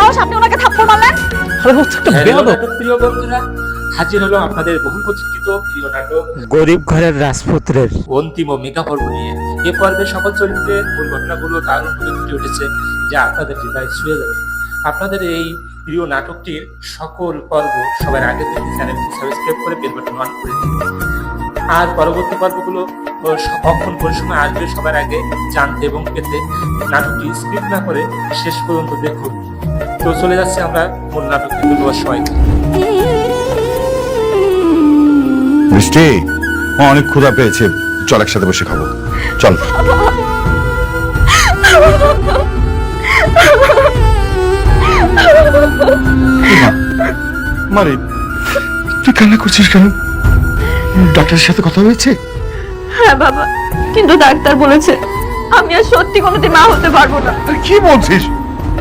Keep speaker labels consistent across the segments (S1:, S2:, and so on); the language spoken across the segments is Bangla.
S1: সাহস আপনি ওনাকে থাপ্পড় মারলেন?
S2: আরে ও তো একটা বেয়াদব।
S3: প্রিয় বন্ধুরা, হাজির হলো আপনাদের বহুল প্রতীক্ষিত প্রিয় নাটক
S2: গরিব ঘরের রাজপুত্রের
S3: অন্তিম ও মেগা পর্ব নিয়ে। এ পর্বে সকল চরিত্রের মূল ঘটনাগুলো দারুণভাবে ফুটে উঠেছে, যা আপনাদের হৃদয় ছুঁয়ে যাবে। আপনাদের এই প্রিয় নাটকটির সকল পর্ব সবার আগে পেতে চ্যানেলটি সাবস্ক্রাইব করে বেল বাটন অন করে দিন। আর পরবর্তী পর্বগুলো কখন কোন সময় আসবে সবার আগে জানতে এবং পেতে নাটকটি স্কিপ না করে শেষ পর্যন্ত দেখুন। তো চলে যাচ্ছে আমরা মূল নাটকটি ধন্যবাদ সবাইকে।
S4: বৃষ্টি, অনেক ক্ষুধা পেয়েছে, চল একসাথে বসে খাবো, চল। মারে, তুই কান্না করছিস কেন? ডাক্তারের সাথে কথা হয়েছে?
S1: হ্যাঁ বাবা, কিন্তু ডাক্তার বলেছে আমি আর সত্যি কোনোদিন মা হতে পারবো না।
S4: তুই কি বলছিস?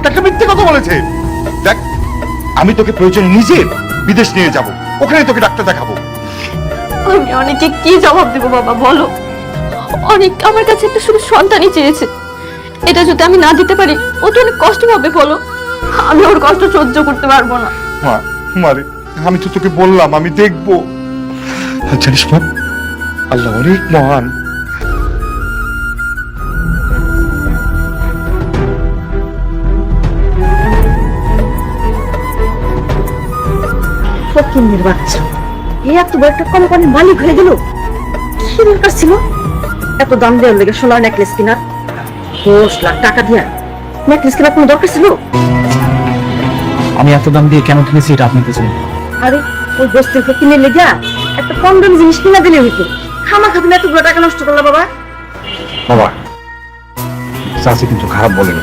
S4: ডাক্তার মিথ্যে কথা বলেছে। দেখ, আমি তোকে প্রয়োজনে নিজে বিদেশ নিয়ে যাব, ওখানে তোকে ডাক্তার দেখাবো।
S1: আমি অনেককে কি জবাব দেবো বাবা বলো? অনেক আমার কাছে একটা শুধু সন্তানই চেয়েছে, এটা যদি আমি না দিতে পারি ও তো অনেক কষ্ট পাবে বলো। আমি ওর কষ্ট সহ্য করতে পারবো না।
S4: মারে, আমি তো তোকে বললাম আমি দেখবো। আর জানিস মা, আল্লাহ অনেক মহান।
S5: ফকিন্নির বাচ্চা, এই এত বড় একটা কোম্পানির মালিক হয়ে গেল। কি দরকার ছিল এত দাম দেওয়ার লেগে সোনার নেকলেস কেনার? 10 লাখ টাকা দিয়া নেকলেস কেনার কোনো দরকার ছিল?
S2: আমি এত দাম দিয়ে কেন কিনেছি এটা আপনি বুঝবেন।
S5: আরে ওই বস্তির ফকিন্নির লেগে একটা কম দামি জিনিস কিনা দিলে হইতো। খামা খাতুন এতগুলো টাকা নষ্ট করলা বাবা।
S4: বাবা, চাচি কিন্তু খারাপ বলেন,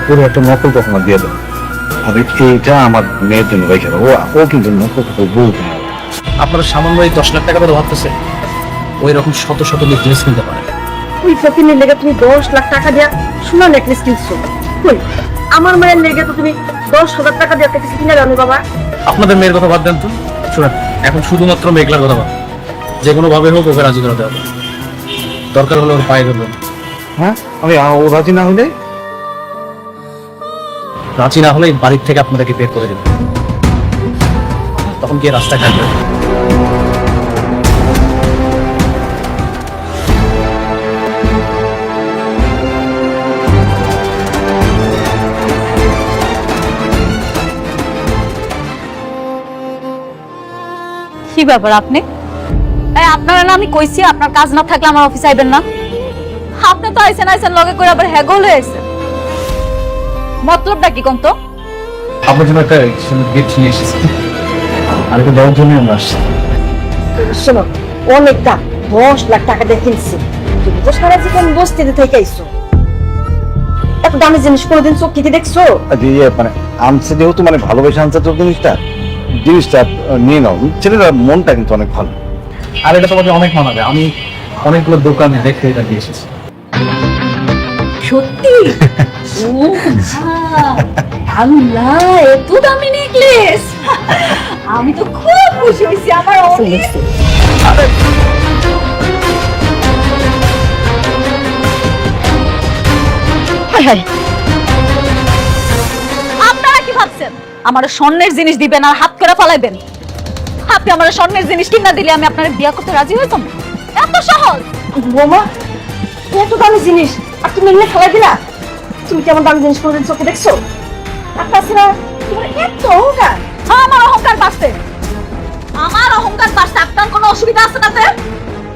S4: পুরো একটা নকল কখনো দিয়ে দেন। আর এইটা আমার মেয়ের জন্য রেখে দেবো, ও কিন্তু নকল কথা বলতে না।
S2: আপনারা সামান্য এই 10 লাখ টাকা তো ভাবতেছে ওই রকম শত শত নেকলেস কিনতে পারে।
S5: ওই ফকিন্নির লেগে তুমি 10 লাখ টাকা দিয়া সোনার নেকলেস কিনছো। কই আমার মায়ের লেগে তো তুমি 10,000 টাকা দিয়ে একটা কিছু কিনে দাও বাবা।
S2: আপনাদের মেয়ের কথা বাদ দেন তো, শুনেন এখন শুধুমাত্র মেঘলার কথা বাদ, যে কোনো ভাবে হোক ওকে রাজি করাতে হবে। দরকার হলে ওর পায়ে ধরবেন।
S4: হ্যাঁ, আমি ও রাজি না হলে?
S2: রাজি না হলে বাড়ির থেকে আপনাদেরকে বের করে দেবেন, তখন গিয়ে রাস্তায় থাকবেন।
S1: কি ব্যাপার আপনি? আপনারা না আমি কইছি আপনার কাজ না থাকলে আমার অফিসে আইবেন না। আপনি তো আইছেন লগে করে আবার হ্যাগল হয়েছে। মতলবটা কি কোন তো?
S2: আপনার জন্য একটা গিফট নিয়ে এসেছি, আর এটা দেওয়ার জন্য আমরা আসছি।
S5: শোনো, অনেকটা 10 লাখ টাকা দিয়ে কিনছি। তুমি তো সারা জীবন বস্তিতে থেকে আইছো, এত দামি জিনিস কোনোদিন চোখে দেখছো?
S4: মানে আনছে যেহেতু, মানে ভালোবেসে আনছে তো জিনিসটা নিয়ে নাও। ছেলেটার মনটা কিন্তু অনেক ভালো।
S2: আর এটা তোমাকে অনেক মানাবে, আমি অনেকগুলো দোকানে দেখে এটা দিয়ে এসেছি।
S1: সত্যি? আল্লাহ, এত দামি নেকলেস! আমি তো খুব খুশি হইছি। আমার অনেক
S5: হায় হায়,
S1: আপনারা কি ভাবছেন আমার স্বর্ণের জিনিস দিবেন আর হাত করে ফলাইবেন? আপনি আমার স্বর্ণের জিনিস কিনা দিলে আমি আপনার বিয়া করতে রাজি হইতাম? এত সহজ?
S5: বোমা, এত দামি জিনিস আর তুমি এমনি ফেলাই দিলা? তুমি কেমন দামি জিনিস কোনোদিন চোখে দেখছো? আর তাছাড়া তোমার এত অহংকার।
S1: হ্যাঁ, আমার অহংকার বাড়ছে। আমার অহংকার বাড়ছে। আপনার কোনো অসুবিধা আছে না?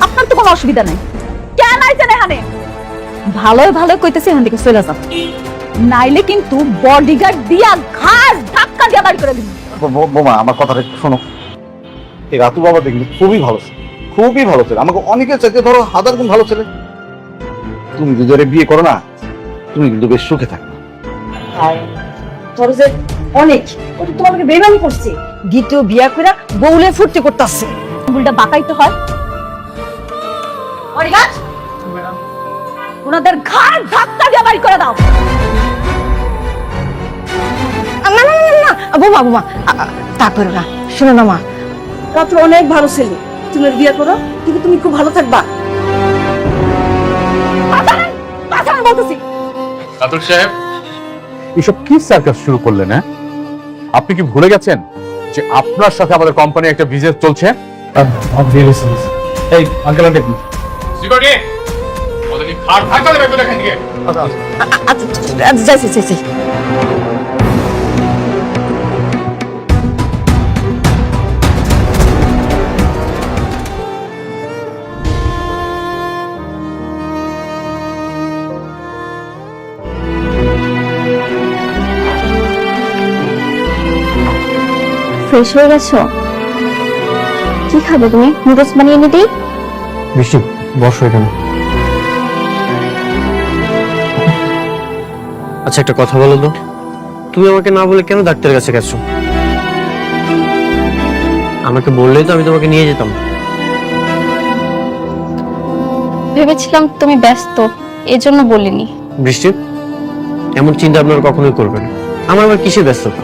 S1: আপনার তো কোনো অসুবিধা নাই। কেন আইছেন এখানে? ভালোই ভালোই কইতেছি এখান থেকে চলে যান, নাইলে কিন্তু বডিগার্ড দিয়া ঘাস ধাক্কা দিয়া বাড়ি করে দিন।
S4: বোমা, আমার কথাটা একটু শোনো। এই রাতু বাবা দেখলি খুবই ভালো ছেলে, খুবই ভালো ছেলে, আমাকে অনেকের চাইতে ধরো 1000 গুণ ভালো ছেলে। তুমি যদি ওরে বিয়ে করো না, তুমি কিন্তু বেশ সুখে থাকবে।
S5: আর তোর যে অনেক, ও তো তোমাকে বেমানি করছে, দ্বিতীয় বিয়া করে বউলে ফুর্তি করতেছে।
S1: উল্টা বাঁকাইতে হয়। বডিগার্ড, ওনাদের ঘাড় ধাক্কা দিয়ে বাড়ি করে দাও।
S5: না না না না, বোমা বোমা, তা করো না। শোনো না মা, রাত্র অনেক ভালো ছেলে, তুমি ওর বিয়ে করো, কিন্তু তুমি খুব ভালো থাকবা।
S1: বলতেছি
S6: নাটক সাহেব, এসব কি সার্কাস শুরু করলেন? হ্যাঁ, আপনি কি ভুলে গেছেন যে আপনার সাথে আমাদের কোম্পানি একটা বিজনেস চলছে?
S2: এই আঙ্কেল আন্টি
S6: সিকিউরিটি, ওদেরকে খাট ঢাকা দেবে তো দেখেন কি?
S5: আচ্ছা যাইছি যাইছি।
S1: ফ্রেশ হয়ে গেছো? কি খাবে তুমি? নুডলস বানিয়ে এনে দিই?
S2: বৃষ্টি বসো এখানে।
S7: আচ্ছা একটা কথা বলো তো, তুমি আমাকে না বলে কেন ডাক্তারের কাছে গেছো? আমাকে বললেই তো আমি তোমাকে নিয়ে যেতাম।
S1: ভেবেছিলাম তুমি ব্যস্ত, এজন্য বলিনি।
S7: বৃষ্টি, এমন চিন্তা আপনারা কখনোই করবেন না। আমার আবার কিসের ব্যস্ততা?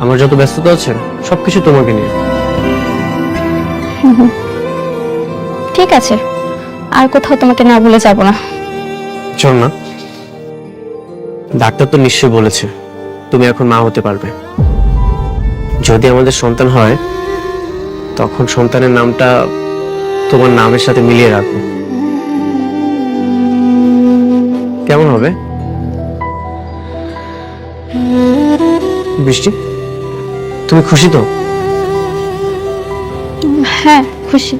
S7: আমার যত ব্যস্ততা আছে সবকিছু তোমাকে নিয়ে।
S1: ঠিক আছে, আর কোথাও তোমাকে না বলে যাব না।
S7: চল না, ডাক্তার তো নিশ্চয়ই বলেছে তুমি এখন মা হতে পারবে। যদি আমাদের সন্তান হয় তখন সন্তানের নামটা তোমার নামের সাথে মিলিয়ে রাখবো। কেমন হবে বৃষ্টি? তুমি খুশি তো?
S1: হ্যাঁ খুশি।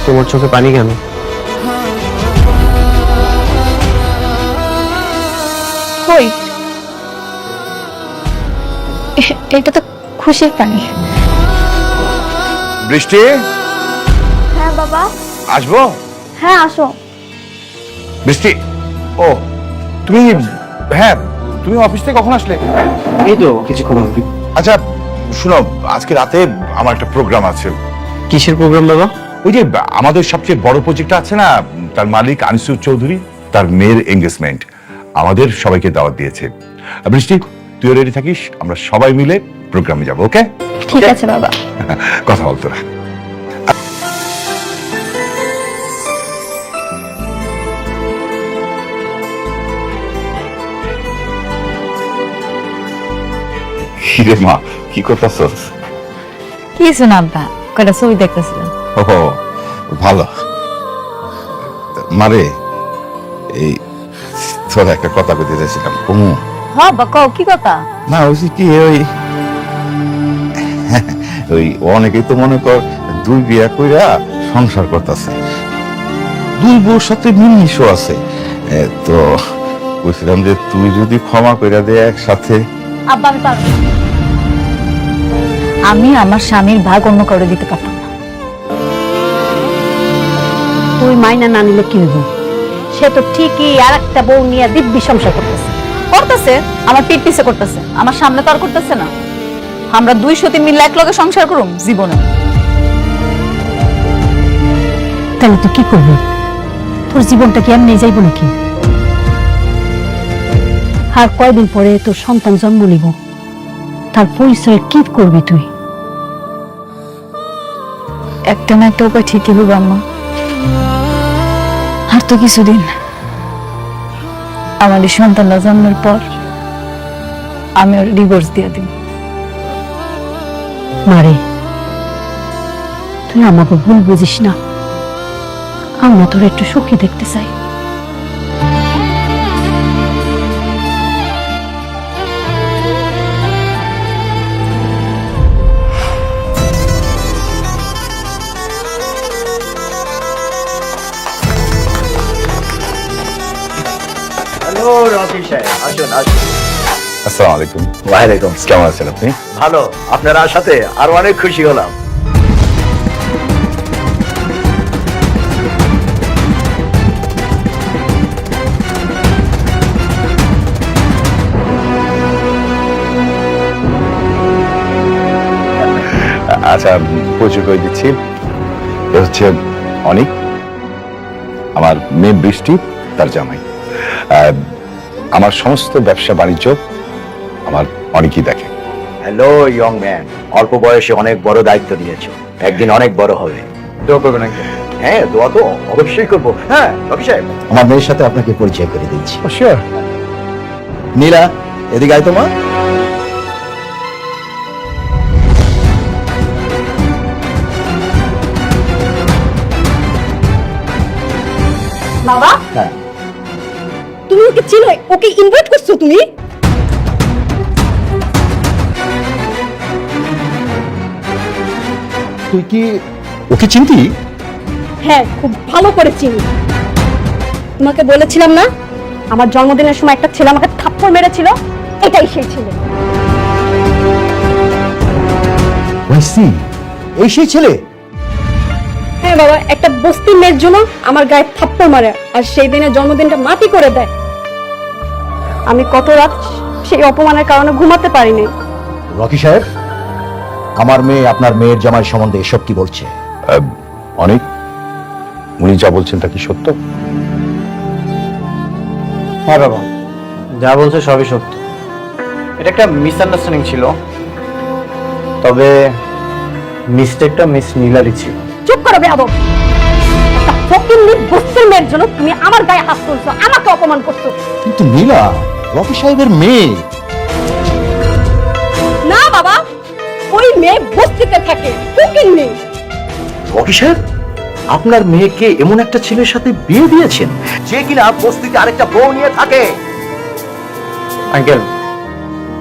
S7: তোমার চোখে পানি কেন?
S1: কই, এটা তো খুশির পানি।
S4: বৃষ্টি,
S1: হ্যাঁ বাবা।
S4: আসবো?
S1: হ্যাঁ আসো।
S4: বৃষ্টি, ও তুমি, হ্যাঁ তুমি অফিস থেকে কখন আসলে?
S7: এই তো কিছুক্ষণ আগে।
S4: আচ্ছা শুনো, আজকে রাতে আমার একটা প্রোগ্রাম আছে।
S7: কিসের প্রোগ্রাম বাবা?
S4: ওই যে আমাদের সবচেয়ে বড় প্রজেক্ট আছে না, তার মালিক আনিসুর চৌধুরী, তার মেয়ের এঙ্গেজমেন্ট। আমাদের সবাইকে দাওয়াত দিয়েছে। বৃষ্টি, তুই রেডি থাকিস, আমরা সবাই মিলে প্রোগ্রামে যাবো। ওকে?
S1: ঠিক আছে বাবা।
S4: কথা বলতো না। কিরে মা, কি করতেছস?
S1: কিছু না আব্বা, কয়টা ছবি দেখতেছিলাম।
S4: ও ভালো। মারে, এই তোর একটা কথা বলতে চাইছিলাম। কমু?
S1: হ্যাঁ বা কও, কি কথা?
S4: না ওই কি, ওই অনেকেই তো মনে কর দুই বিয়া কইরা সংসার করতেছে, দুই বউর সাথে মিলমিশও আছে। তো বলছিলাম যে তুই যদি ক্ষমা কইরা দে একসাথে।
S1: আব্বা আমি পারবো না। আমি আমার স্বামীর ভাগ অন্য কাউকে দিতে পারতাম না।
S5: তুই মাইনা না নিলে কি হইব? সে তো ঠিকই আর একটা বউ নিয়ে দিব্যি সংসার করতেছে।
S1: করতেছে, আমার পিঠ পিছে করতেছে, আমার সামনে তো আর করতেছে না। আমরা দুই সতী মিলে এক লগে সংসার করুম জীবনে।
S5: তাহলে তো কি করবি? তোর জীবনটা কি এমনি যাইব নাকি? আর কয়দিন পরে তোর সন্তান জন্ম নিব, তার পরিচয় কি করবি তুই?
S1: একটা না একটা উপায় ঠিকই হবে আম্মা। আর তো কিছুদিন, আমার এই সন্তানটা জন্মের পর আমি ওর ডিভোর্স দিয়ে দিব।
S5: মারে, তুই আমাকে ভুল বুঝিস না। আমরা তোর একটু সুখী দেখতে চাই।
S4: আসসালামু আলাইকুম। ওয়ালাইকুম। কেমন আছেন আপনি?
S8: ভালো, আপনার সাথে আরো অনেক খুশি হলাম।
S4: আচ্ছা পরিচয় করে দিচ্ছি, এ হচ্ছে অনিক, আমার মেয়ে বৃষ্টি, তার জামাই। আমার সমস্ত ব্যবসা বাণিজ্য আমার অনেকই দেখে।
S8: হ্যালো ইয়ং ম্যান, অল্প বয়সে অনেক বড় দায়িত্ব নিয়েছো, একদিন অনেক বড় হবে।
S2: দোয়া করবেন আঙ্কেল।
S8: হ্যাঁ, দোয়া তো অবশ্যই করবো। হ্যাঁ রকি সাহেব, আমার মেয়ের সাথে আপনাকে পরিচয় করে দিচ্ছি।
S6: শিওর।
S8: নীলা, এদিকে আয় তো মা।
S5: বাবা,
S8: হ্যাঁ।
S5: তুমি ওকে চিনো? ওকে ইনভাইট করছো তুমি?
S8: তুই কি ওকে চিনতি?
S5: হ্যাঁ, খুব ভালো করে চিনি। তোমাকে বলেছিলাম না, আমার জন্মদিনের সময় একটা ছেলে আমাকে থাপ্পড় মেরেছিল, এটাই সেই ছেলে।
S8: এই সেই ছেলে?
S5: হ্যাঁ বাবা, একটা বস্তির মেয়ের জন্য আমার গায়ে থাপ্পড় মারে আর সেই দিনের জন্মদিনটা মাটি করে দেয়। আমি কত রাত সেই অপমানের কারণে ঘুমাতে পারিনি।
S8: রকি সাহেব, আমার মেয়ে আপনার মেয়ের জামাই সম্বন্ধে এসব কি বলছে?
S6: অনেক, উনি যা বলছেন তা কি সত্য?
S7: হ্যাঁ বাবা, যা বলছে সবই সত্য। এটা একটা মিসআন্ডারস্ট্যান্ডিং ছিল, তবে মিস্টেকটা মিস নীলারই ছিল।
S5: চুপ করো বেয়াদব! একটা ফকিন্নির বস্তির মেয়ের জন্য তুমি আমার গায়ে হাত তুলছো, আমাকে অপমান করছো।
S8: কিন্তু নীলা রকি সাহেবের মেয়ে।
S5: না বাবা, ওই মেয়ে বস্তিতে থাকে, ফকিন্নি।
S8: রকি সাহেব, আপনার মেয়েকে এমন একটা ছেলের সাথে বিয়ে দিয়েছেন যে কিনা বস্তিতে আরেকটা বউ নিয়ে থাকে?
S7: আঙ্কেল,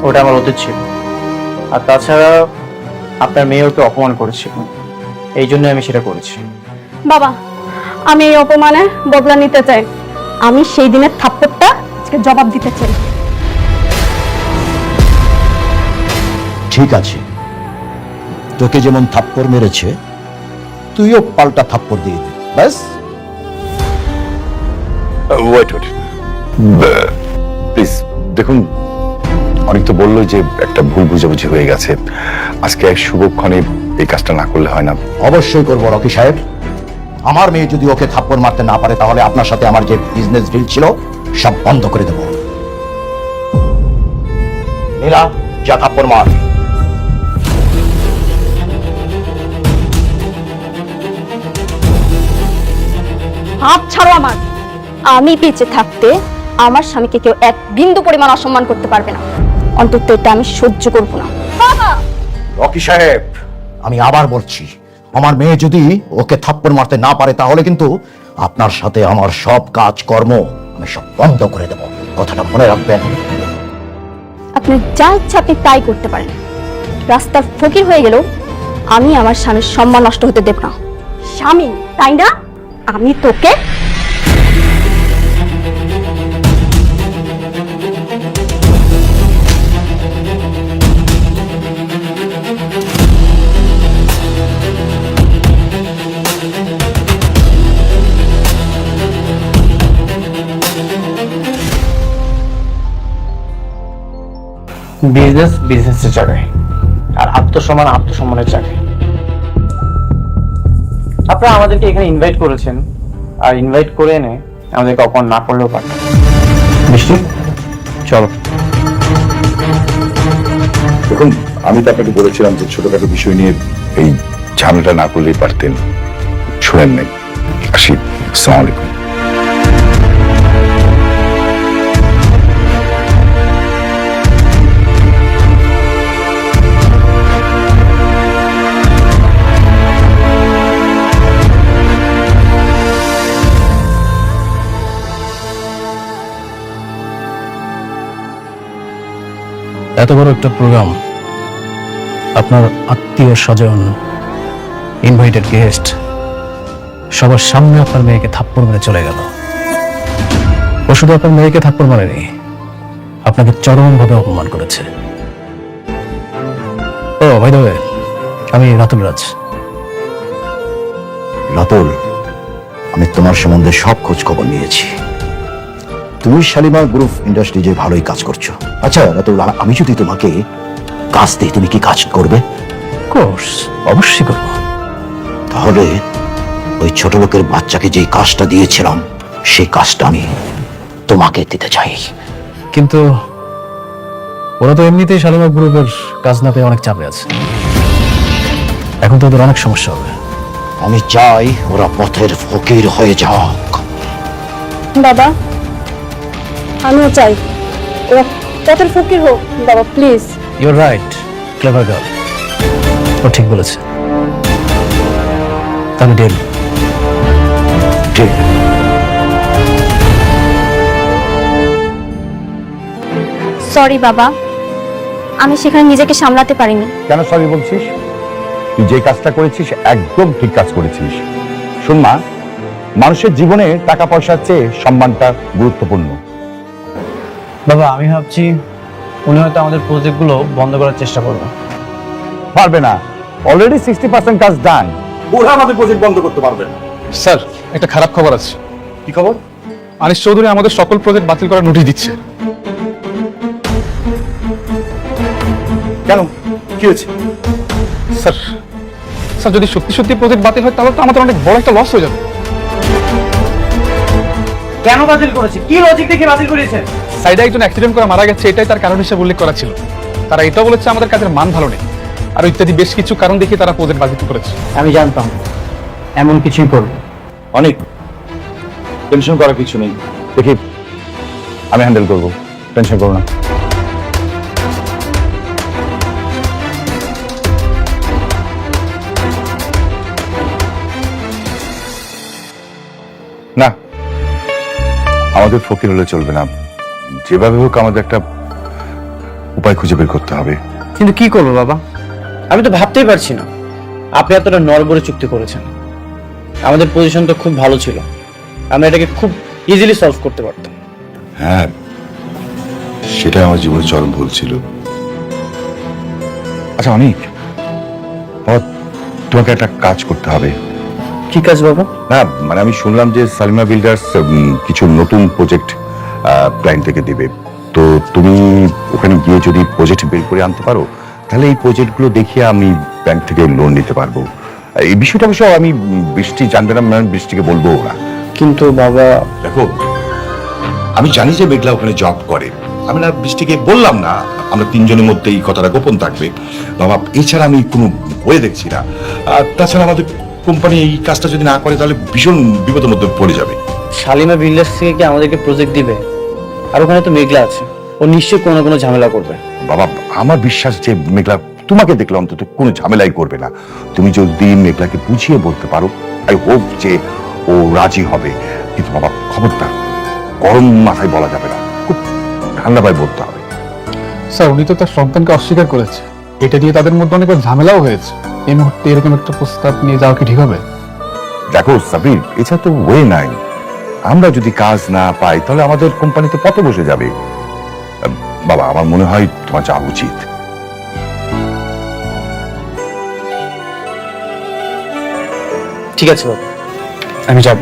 S7: ওটা আমার অতীত ছিল। আর তাছাড়া আপনার মেয়ে ওকে অপমান করেছিল, এই জন্য আমি সেটা করেছি।
S5: বাবা, আমি এই অপমানে বদলা নিতে চাই। আমি সেই দিনের থাপ্পড়টা আজকে জবাব দিতে চাই।
S8: ঠিক আছে, তোকে যেমন থাপ্পড় মেরেছে তুইও পাল্টা থাপ্পড় দিয়ে দে, ব্যাস।
S6: ওয়েট প্লিজ, দেখুন অনেক তো বললো যে একটা ভুল বুঝাবুঝি হয়ে গেছে, আজকে এক শুভক্ষণে এই কাজটা না করলে হয় না।
S8: অবশ্যই করবো রকি সাহেব। আমার মেয়ে যদি ওকে থাপ্পড় মারতে না পারে তাহলে আপনার সাথে আমার যে বিজনেস ডিল ছিল সব বন্ধ করে দেব। নীলা, যা থাপ্পড় মার।
S5: হাত ছাড়ো আমার। আমি বেঁচে থাকতে আমার স্বামীকে কেউ এক বিন্দু পরিমাণ অসম্মান করতে পারবে না, অন্তত এটা আমি সহ্য করব না।
S8: রকি সাহেব, আমি আবার বলছি, আমার মেয়ে যদি ওকে থাপ্পড় মারতে না পারে তাহলে কিন্তু আপনার সাথে আমার সব কাজ কর্ম আমি সব বন্ধ করে দেব, কথাটা মনে রাখবেন।
S5: আপনি যা ইচ্ছা আপনি তাই করতে পারেন। রাস্তার ফকির হয়ে গেল আমি আমার স্বামীর সম্মান নষ্ট হতে দেব না। স্বামী তাই না? আমি তোকে
S7: বিজনেস বিজনেসের জায়গায়, আর আত্মসম্মান আত্মসম্মানের জায়গায়। আপনারা আমাদেরকে এখানে ইনভাইট করেছেন, আর ইনভাইট করে এনে আমাদেরকে অপমান না করলেও পারেন। বৃষ্টি, চলো।
S6: দেখুন, আমি তো আপনাকে বলেছিলাম যে ছোটখাটো বিষয় নিয়ে এই ঝামেলাটা না করলেই পারতেন, শুনেন নাই। আসি, আসসালামু আলাইকুম।
S2: এত বড় একটা প্রোগ্রাম, আপনার আত্মীয় স্বজন, ইনভাইটেড গেস্ট, সবার সামনে আপনার মেয়েকে থাপ্পড় মেরে চলে গেল। ও শুধু আপনার মেয়েকে থাপ্পড় মারেনি, আপনাকে চরমভাবে অপমান করেছে। ও ভাই দেবে, আমি রাতুল রাজ।
S8: রাতুল, আমি তোমার সম্বন্ধে সব খোঁজ খবর নিয়েছি। তুমি শালিমার গ্রুপ ইন্ডাস্ট্রি যে ভালোই কাজ করছো। আচ্ছা রাতুল, আমি যদি তোমাকে কাজ দিই তুমি কি কাজ করবে?
S2: কোর্স অবশ্যই করব।
S8: তাহলে ওই ছোট লোকের বাচ্চাকে যে কাজটা দিয়েছিলাম সেই কাজটা আমি তোমাকে দিতে চাই।
S2: কিন্তু ওরা তো এমনিতেই শালিমার গ্রুপের কাজ না পেয়ে অনেক চাপে আছে, এখন তো ওদের অনেক সমস্যা হবে।
S8: আমি চাই ওরা পথের ফকির হয়ে যাক।
S5: বাবা, আমিও চাই ওরা পথের ফকির হোক। বাবা please.
S2: You're right, clever girl, ও ঠিক বলেছে। তাহলে ডিল।
S8: ঠিক।
S9: সরি বাবা, আমি সেখানে নিজেকে সামলাতে পারিনি।
S6: কেন সরি বলছিস? তুই যে কাজটা করেছিস একদম ঠিক কাজ করেছিস। শোন মা, মানুষের জীবনে টাকা পয়সার চেয়ে সম্মানটা গুরুত্বপূর্ণ।
S2: বাবা, আমি ভাবছি উনি হয়তো আমাদের প্রজেক্টগুলো বন্ধ করার চেষ্টা করবে।
S6: পারবে না, অলরেডি 60% কাজ ডান। ওরা আমাদের প্রজেক্ট বন্ধ করতে পারবে না।
S10: স্যার, একটা খারাপ খবর আছে।
S6: কি খবর?
S10: আনিস চৌধুরী আমাদের সকল প্রজেক্ট বাতিল করার নোটিশ দিচ্ছে।
S6: কেন, কি হয়েছে?
S10: স্যার স্যার যদি সত্যি সত্যি প্রজেক্ট বাতিল হয় তাহলে তো আমাদের অনেক বড় একটা লস হয়ে যাবে।
S7: কেন বাতিল করেছে? কি লজিক দেখে বাতিল করেছেন?
S10: সাইডে একজন অ্যাক্সিডেন্ট করে মারা গেছে, এটাই তার কারণ হিসেবে উল্লেখ করা ছিল। তারা এটাও বলেছে আমাদের কাজের মান ভালো নেই, আর ইত্যাদি বেশ কিছু কারণ দেখে তারা প্রজেক্ট বাতিল করেছে।
S7: আমি জানতাম এমন কিছুই করবে।
S6: অনেক টেনশন করার কিছু নেই, দেখি আমি হ্যান্ডেল করবো, টেনশন করো না। না, আমাদের ফকির হলে চলবে না, যেভাবে হোক আমাদের একটা উপায় খুঁজে বের করতে হবে।
S7: কিন্তু কি করবো বাবা, আমি তো ভাবতেই পারছি না। আপনি এতটা নড়বড়ে চুক্তি করেছেন। আমাদের পজিশন তো খুব ভালো ছিল, আমরা এটাকে খুব ইজিলি সলভ করতে পারতাম।
S6: হ্যাঁ, সেটাই আমার জীবনে চরম ভুল ছিল। আচ্ছা অনিক, তোমাকে একটা কাজ করতে হবে।
S7: কি কাজ বাবা?
S6: না মানে আমি শুনলাম যে সালিমা বিল্ডার্স কিছু নতুন প্রজেক্ট ক্লায়েন্ট থেকে দিবে, তো তুমি ওখানে গিয়ে যদি প্রজেক্ট বের করে আনতে পারো তাহলে এই প্রজেক্টগুলো দেখিয়ে আমি ব্যাংক থেকে লোন নিতে পারবো। এই বিষয়টা অবশ্য আমি বৃষ্টি জানবে না, মানে বৃষ্টিকে বলবো না।
S7: কিন্তু বাবা,
S6: দেখো আমি জানি যে মেঘলা ওখানে জব করে, আমি না বৃষ্টিকে বললাম না, আমরা তিনজনের মধ্যে এই কথাটা গোপন থাকবে বাবা। এছাড়া আমি কোনো হয়ে দেখছি না। আর তাছাড়া আমাদের কোম্পানি এই কাজটা যদি না করে তাহলে ভীষণ বিপদের মধ্যে পড়ে যাবে।
S7: শালিমা বিল্ডার্স থেকে কি আমাদেরকে প্রজেক্ট দিবে? আর ওখানে তো মেঘলা আছে, ও নিশ্চয়ই কোনো না কোনো ঝামেলা করবে।
S6: বাবা আমার বিশ্বাস যে মেঘলা তোমাকে দেখলে অন্তত কোনো ঝামেলাই করবে না। তুমি যদি মেঘলাকে বুঝিয়ে বলতে পারো, আই হোপ যে ও রাজি হবে। কিন্তু বাবা খবরদার গরম মাথায় বলা যাবে না, খুব ঠান্ডা ভাবে বলতে হবে।
S10: স্যার, উনি তো তার সন্তানকে অস্বীকার করেছে, এটা দিয়ে তাদের মধ্যে অনেক ঝামেলাও হয়েছে। এই মুহূর্তে এরকম একটা প্রস্তাব নিয়ে যাওয়া কি ঠিক হবে?
S6: দেখো সাবির, এছাড়া তো ওয়ে নাই। আমরা যদি কাজ না পাই তাহলে আমাদের কোম্পানিতে পথে বসে যাবে। বাবা আমার মনে হয় তোমার যাওয়া উচিত।
S7: ঠিক আছে বাবা, আমি যাব।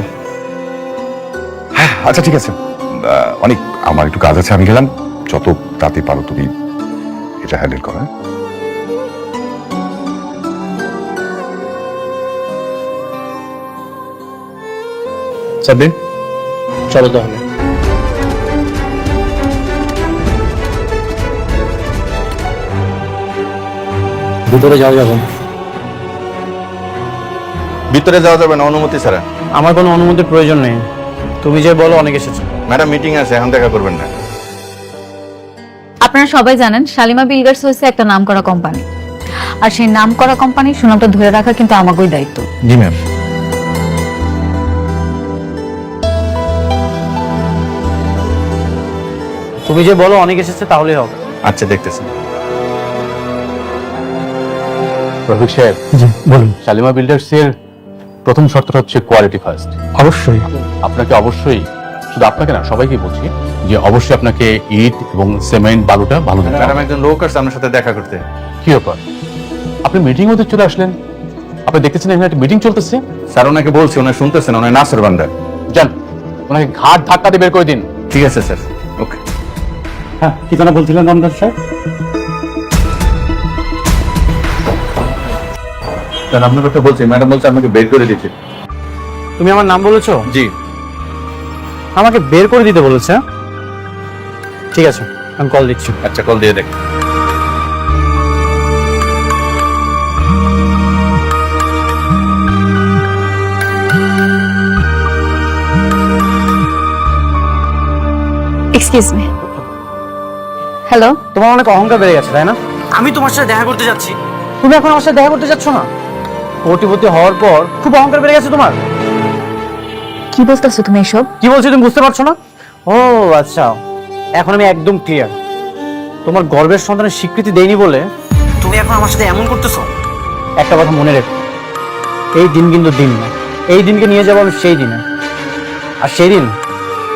S6: হ্যাঁ আচ্ছা ঠিক আছে, অনেক আমার একটু কাজ আছে, আমি গেলাম। যত তাড়াতাড়ি পারো তুমি এটা হ্যান্ডেল করো।
S7: সাবির, চলো তাহলে। ভিতরে যাওয়া যাবে না।
S4: ভিতরে যাওয়া যাবে না অনুমতি ছাড়া।
S7: আমার কোনো অনুমতির প্রয়োজন নেই, তুমি যে বলো অনেক এসেছো।
S4: ম্যাডাম মিটিং আছে, এখন দেখা করবেন না।
S1: আপনারা সবাই জানেন শালিমা বিল্ডার্স হচ্ছে একটা নামকরা কোম্পানি, আর সেই নামকরা কোম্পানির সুনামটা ধরে রাখা কিন্তু আমাকেই দায়িত্ব।
S2: জি ম্যাম।
S7: তুমি যে বলো অনেক এসেছে তাহলেই হবে।
S4: আচ্ছা দেখতেছি।
S10: রফিক সাহেব,
S2: জি বলুন।
S10: শালিমা বিল্ডার্স এর প্রথম শর্তটা হচ্ছে কোয়ালিটি ফার্স্ট।
S2: অবশ্যই।
S10: আপনাকে অবশ্যই, শুধু আপনাকে না সবাইকে বলছি যে অবশ্যই আপনাকে ইট এবং সিমেন্ট বালুটা ভালো দিতে হবে।
S4: ম্যাডাম একজন লোক আসছে আপনার সাথে দেখা করতে।
S10: কি ব্যাপার, আপনি মিটিং হতে চলে আসলেন? আপনি দেখতেছেন এখানে একটা মিটিং চলতেছে।
S4: স্যার ওনাকে বলছি, ওনার শুনতেছেন, ওনার নাসর বান্দার।
S10: যান, ওনাকে ঘাট ধাক্কা দিয়ে বের করে দিন।
S4: ঠিক আছে স্যার, ওকে।
S7: হ্যাঁ, কি কথা বলছিলেন রমজান সাহেব?
S4: আপনার কথা বলছি, ম্যাডাম বলছে আমাকে বের করে দিতে।
S7: তুমি আমার নাম বলেছো?
S4: জি।
S7: আমাকে বের করে দিতে বলেছে? ঠিক আছে, আমি কল দিচ্ছি।
S4: আচ্ছা কল দিয়ে দেখ।
S1: Excuse me. হ্যালো,
S7: তোমার অনেক অহংকার বেড়ে গেছে তাই না? আমি তোমার সাথে দেখা করতে যাচ্ছি, তুমি এখন আমার সাথে দেখা করতে যাচ্ছ না? কোটিপতি হওয়ার পর খুব অহংকার বেড়ে গেছে তোমার।
S1: কি বলতেছো তুমি এসব?
S7: কি বলছি তুমি বুঝতে পারছো না? ও আচ্ছা, এখন আমি একদম ক্লিয়ার। তোমার গর্বের সন্তানের স্বীকৃতি দেইনি বলে তুমি এখন আমার সাথে এমন করতেছো। একটা কথা মনে রেখো, এই দিন কিন্তু দিন না, এই দিনকে নিয়ে যাবো আমি সেই দিনে, আর সেই দিন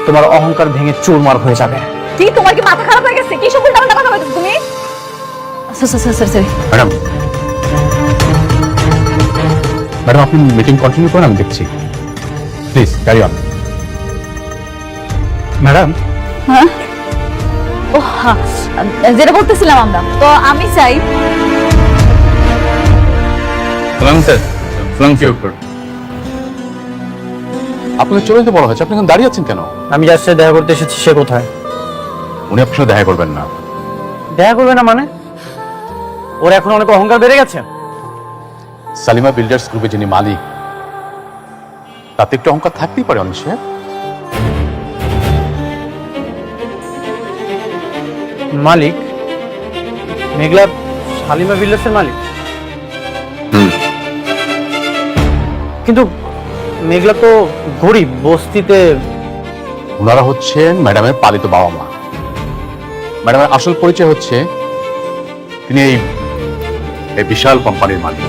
S7: তোমার অহংকার ভেঙে চুরমার হয়ে যাবে।
S1: কি, তোমার কি মাথা খারাপ হয়ে গেছে? কি সব উল্টাপাল্টা কথা বলতেছো তুমি? সরি।
S2: ম্যাডাম, ম্যাডাম আপনি মিটিং কন্টিনিউ করেন, আমি দেখছি। Please carry on. ম্যাডাম,
S1: হ্যাঁ, ও হ্যাঁ, যেটা বলতেছিলাম আমরা, তো আমি চাই
S2: আপনাকে চলে যেতে বলা হয়েছে, আপনি এখন দাঁড়িয়ে আছেন কেন?
S7: আমি যার সাথে দেখা করতে এসেছি সে কোথায়?
S2: উনি আপনার সাথে দেখা করবেন না।
S7: দেখা করবে না মানে? ওর এখন অনেক অহংকার বেড়ে গেছে।
S2: সালিমা বিল্ডার্স গ্রুপে যিনি মালিক, তাতে একটু অহংকার থাকতেই পারে অনিশ সাহেব।
S7: মালিক? মেঘলা শালিমা বিল্ডার্সের মালিক? কিন্তু মেঘলা তো গরিব, বস্তিতে।
S2: ওনারা হচ্ছেন ম্যাডামের পালিত বাবা মা। ম্যাডামের আসল পরিচয় হচ্ছে তিনি এই বিশাল কোম্পানির মালিক।